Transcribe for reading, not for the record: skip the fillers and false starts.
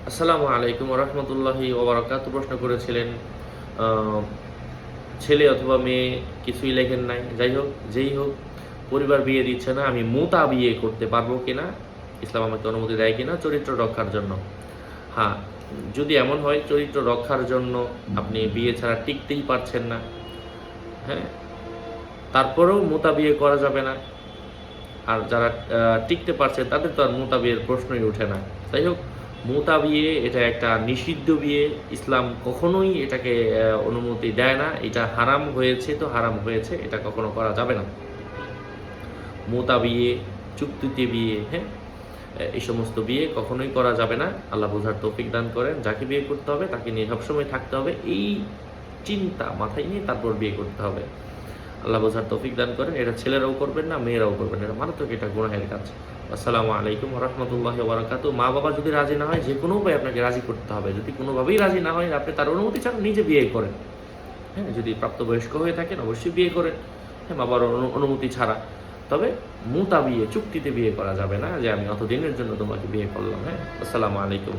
আসসালামু আলাইকুম রহমতুল্লাহি ওবারাকাতু। প্রশ্ন করেছিলেন ছেলে অথবা মেয়ে কিছুই লেখেন নাই। যাই হোক, যেই হোক, পরিবার বিয়ে দিচ্ছে না, আমি মুতা বিয়ে করতে পারবো কিনা, ইসলাম আমাকে অনুমতি দেয় কিনা চরিত্র রক্ষার জন্য। হ্যাঁ, যদি এমন হয় চরিত্র রক্ষার জন্য আপনি বিয়ে ছাড়া টিকতেই পারছেন না, হ্যাঁ, তারপরেও মুতা বিয়ে করা যাবে না। আর যারা টিকতে পারছে তাদের তো আর মুতা বিয়ের প্রশ্নই ওঠে না। যাই হোক, মুতা বিয়ে এটা একটা নিষিদ্ধ বিয়ে। ইসলাম কখনোই এটাকে অনুমতি দেয় না। এটা হারাম হয়েছে তো হারাম হয়েছে, এটা কখনো করা যাবে না। মুতা বিয়ে, চুক্তিতে বিয়ে, হ্যাঁ, এই সমস্ত বিয়ে কখনোই করা যাবে না। আল্লাহ বোঝার তৌফিক দান করেন। যাকে বিয়ে করতে হবে তাকে নিয়ে সবসময় থাকতে হবে, এই চিন্তা মাথায় নিয়ে তারপর বিয়ে করতে হবে। আল্লাহ বোঝার তৌফিক দান করেন। এটা ছেলেরাও করবেন না, মেয়েরাও করবেন না, এটা মারাত্মক, এটা গুনাহের কাজ। আসসালামু আলাইকুম রহমতুল্লাহি ওয়া বারাকাতুহু। মা বাবা যদি রাজি না হয়, যে কোনো উপায়ে আপনাকে রাজি করতে হবে। যদি কোনোভাবেই রাজি না হয়, আপনি তার অনুমতি ছাড়া নিজে বিয়ে করেন। হ্যাঁ, যদি প্রাপ্তবয়স্ক হয়ে থাকেন অবশ্যই বিয়ে করেন, হ্যাঁ, বাবার অনুমতি ছাড়া। তবে মুতা বিয়ে, চুক্তিতে বিয়ে করা যাবে না, যে আমি অতদিনের জন্য তোমাকে বিয়ে করলাম। হ্যাঁ, আসসালামু আলাইকুম।